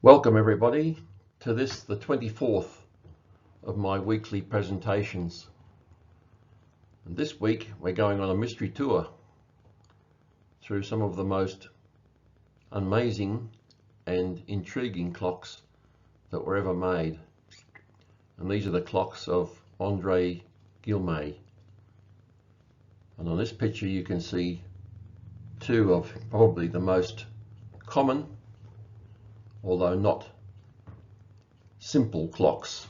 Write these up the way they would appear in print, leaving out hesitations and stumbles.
Welcome everybody to this, the 24th of my weekly presentations. And this week we're going on a mystery tour through some of the most amazing and intriguing clocks that were ever made. And these are the clocks of Guilmet. And on this picture you can see two of probably the most common, although not simple, clocks.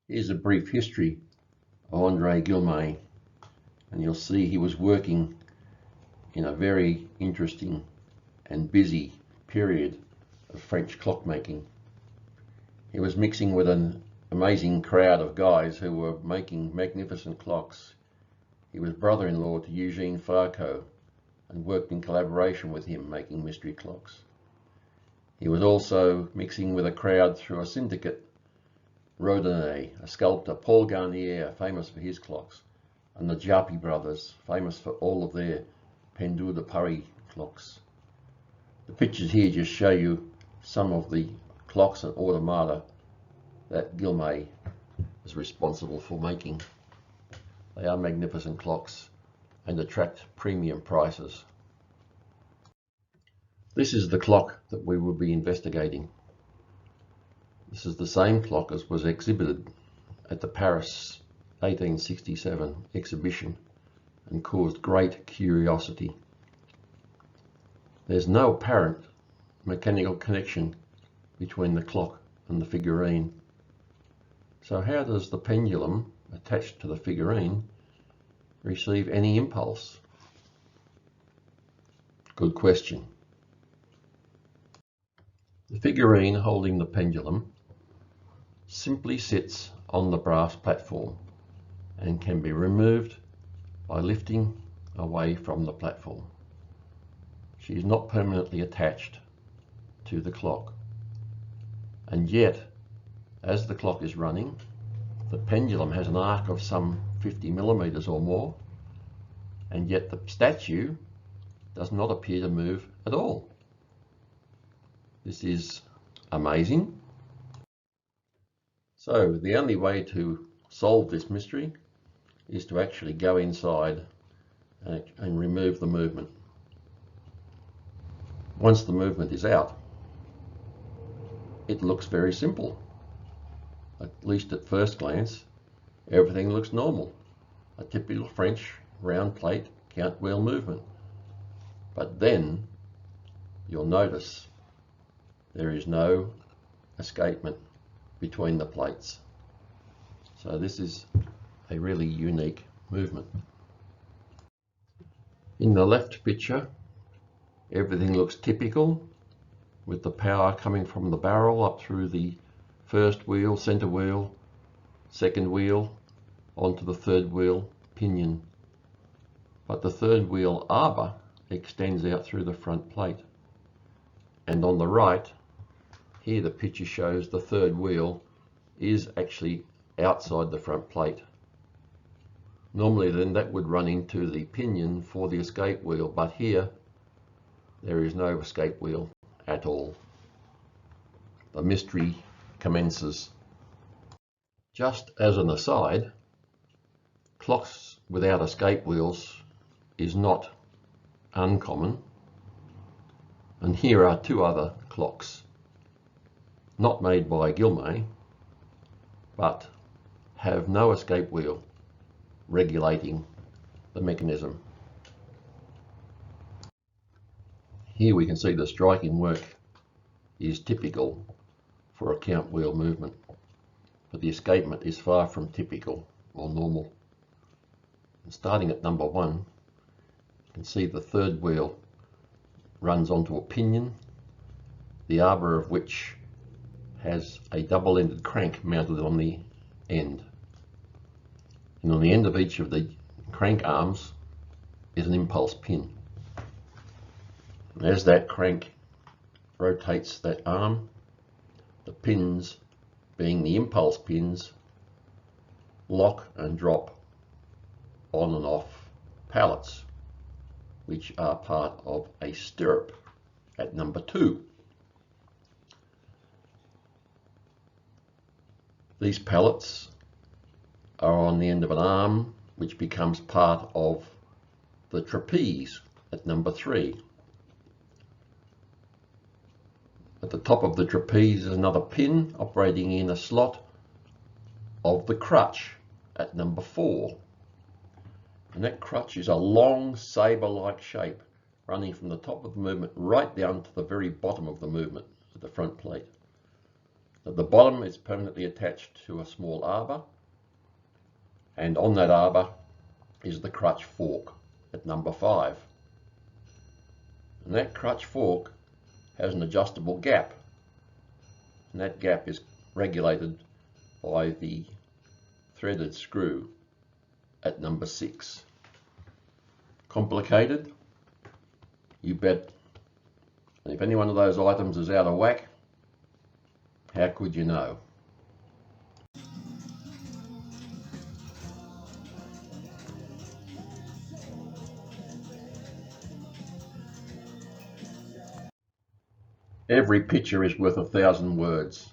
Here's a brief history of Guilmet, and you'll see he was working in a very interesting and busy period of French clockmaking. He was mixing with an amazing crowd of guys who were making magnificent clocks. He was brother-in-law to Eugene Farco and worked in collaboration with him making mystery clocks. He was also mixing with a crowd through a syndicate, Rodinei, a sculptor, Paul Garnier, famous for his clocks, and the Japy brothers, famous for all of their Pendule de Paris clocks. The pictures here just show you some of the clocks and automata that Guilmet is responsible for making. They are magnificent clocks and attract premium prices. This is the clock that we will be investigating. This is the same clock as was exhibited at the Paris 1867 exhibition and caused great curiosity. There's no apparent mechanical connection between the clock and the figurine. So how does the pendulum attached to the figurine receive any impulse? Good question. The figurine holding the pendulum simply sits on the brass platform and can be removed by lifting away from the platform. She is not permanently attached to the clock. And yet, as the clock is running, the pendulum has an arc of some 50 millimeters or more, and yet the statue does not appear to move at all. This is amazing. So the only way to solve this mystery is to actually go inside and remove the movement. Once the movement is out, it looks very simple. At least at first glance, everything looks normal. A typical French round plate count wheel movement. But then you'll notice there is no escapement between the plates. So this is a really unique movement. In the left picture, everything looks typical, with the power coming from the barrel up through the first wheel, center wheel, second wheel, onto the third wheel pinion. But the third wheel arbor extends out through the front plate. And on the right, here the picture shows the third wheel is actually outside the front plate. Normally then that would run into the pinion for the escape wheel, but here there is no escape wheel at all. The mystery commences. Just as an aside, clocks without escape wheels is not uncommon, and here are two other clocks, not made by Guilmet, but have no escape wheel regulating the mechanism. Here we can see the striking work is typical for a count wheel movement, but the escapement is far from typical or normal. And starting at number 1, you can see the third wheel runs onto a pinion, the arbor of which has a double-ended crank mounted on the end. And on the end of each of the crank arms is an impulse pin. And as that crank rotates that arm, the pins, being the impulse pins, lock and drop on and off pallets, which are part of a stirrup at number 2. These pallets are on the end of an arm, which becomes part of the trapeze at number 3. At the top of the trapeze is another pin operating in a slot of the crutch at number 4. And that crutch is a long saber-like shape running from the top of the movement right down to the very bottom of the movement at the front plate. At the bottom is permanently attached to a small arbor, and on that arbor is the crutch fork at number 5. And that crutch fork has an adjustable gap, and that gap is regulated by the threaded screw at number 6. Complicated? You bet. And if any one of those items is out of whack, how could you know? Every picture is worth 1,000 words,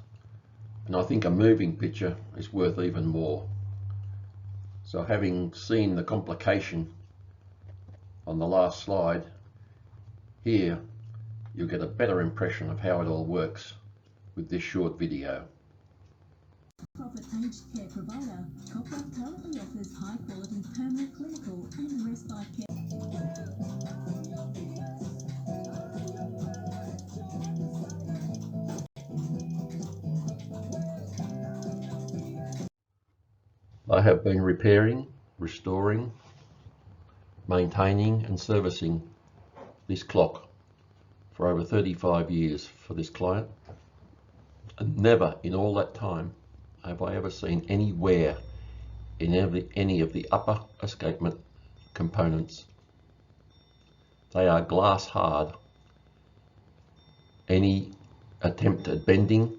and I think a moving picture is worth even more. So having seen the complication on the last slide, here you'll get a better impression of how it all works with this short video. Profit aged care provider, Copper currently offers high quality permanent clinical and respite care. I have been repairing, restoring, maintaining and servicing this clock for over 35 years for this client, and never in all that time have I ever seen any wear in any of the upper escapement components. They are glass hard. Any attempt at bending,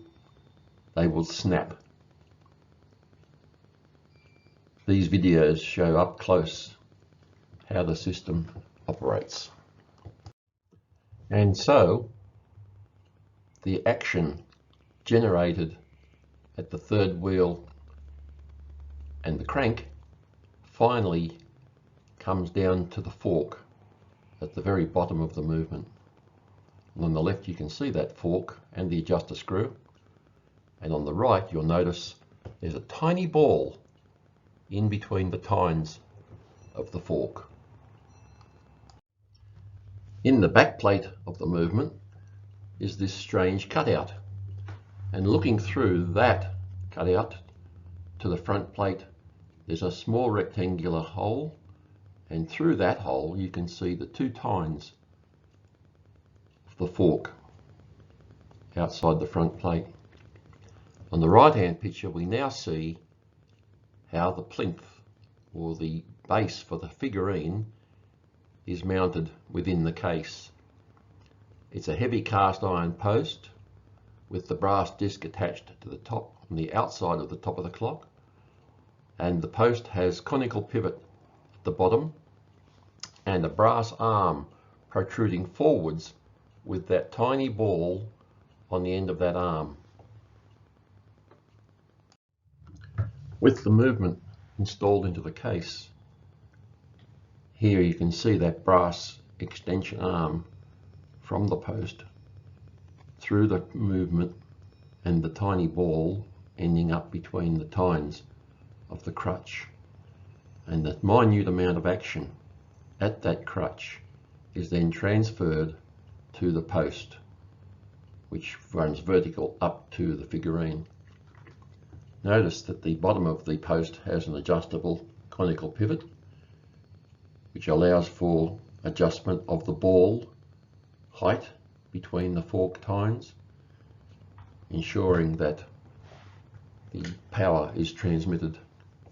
they will snap. These videos show up close how the system operates. And so the action generated at the third wheel and the crank finally comes down to the fork at the very bottom of the movement. And on the left you can see that fork and the adjuster screw, and on the right you'll notice there's a tiny ball in between the tines of the fork. In the back plate of the movement is this strange cutout, and looking through that cutout to the front plate there's a small rectangular hole, and through that hole you can see the 2 tines of the fork outside the front plate. On the right hand picture we now see how the plinth, or the base for the figurine, is mounted within the case. It's a heavy cast iron post with the brass disc attached to the top on the outside of the top of the clock, and the post has conical pivot at the bottom and a brass arm protruding forwards with that tiny ball on the end of that arm. With the movement installed into the case, here you can see that brass extension arm from the post through the movement and the tiny ball ending up between the tines of the crutch. And that minute amount of action at that crutch is then transferred to the post, which runs vertical up to the figurine. Notice that the bottom of the post has an adjustable conical pivot, which allows for adjustment of the ball height between the fork tines, ensuring that the power is transmitted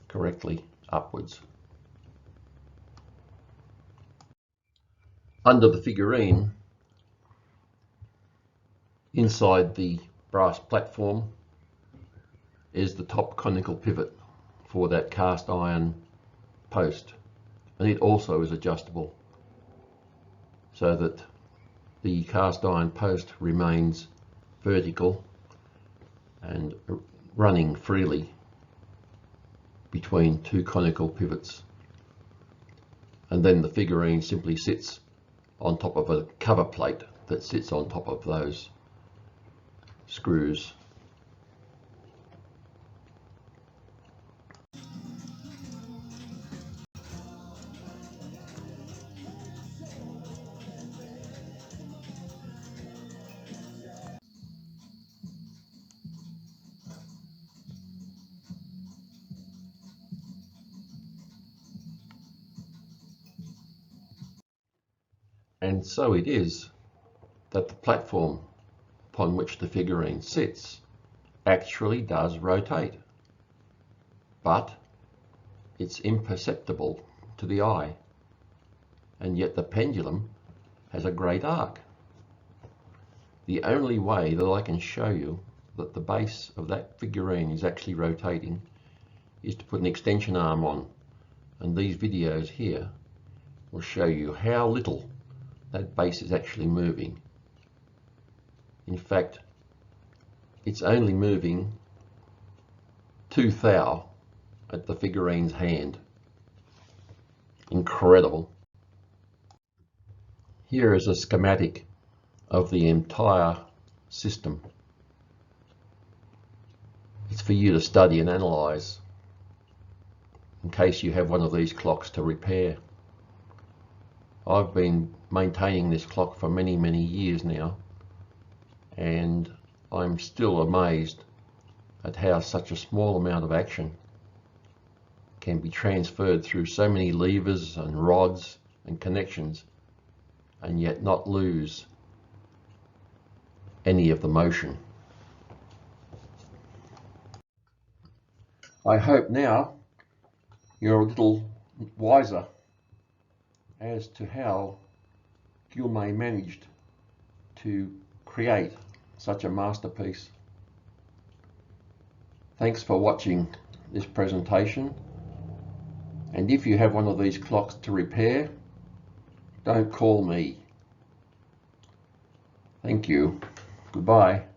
correctly upwards. Under the figurine, inside the brass platform, is the top conical pivot for that cast iron post, and it also is adjustable so that the cast iron post remains vertical and running freely between two conical pivots, and then the figurine simply sits on top of a cover plate that sits on top of those screws. And so it is that the platform upon which the figurine sits actually does rotate, but it's imperceptible to the eye, and yet the pendulum has a great arc. The only way that I can show you that the base of that figurine is actually rotating is to put an extension arm on, and these videos here will show you how little that base is actually moving. In fact, it's only moving 2 thou at the figurine's hand. Incredible. Here is a schematic of the entire system. It's for you to study and analyze in case you have one of these clocks to repair. I've been maintaining this clock for many, many years now, and I'm still amazed at how such a small amount of action can be transferred through so many levers and rods and connections and yet not lose any of the motion. I hope now you're a little wiser as to how Guilmet managed to create such a masterpiece. Thanks for watching this presentation, and if you have one of these clocks to repair, don't call me. Thank you. Goodbye.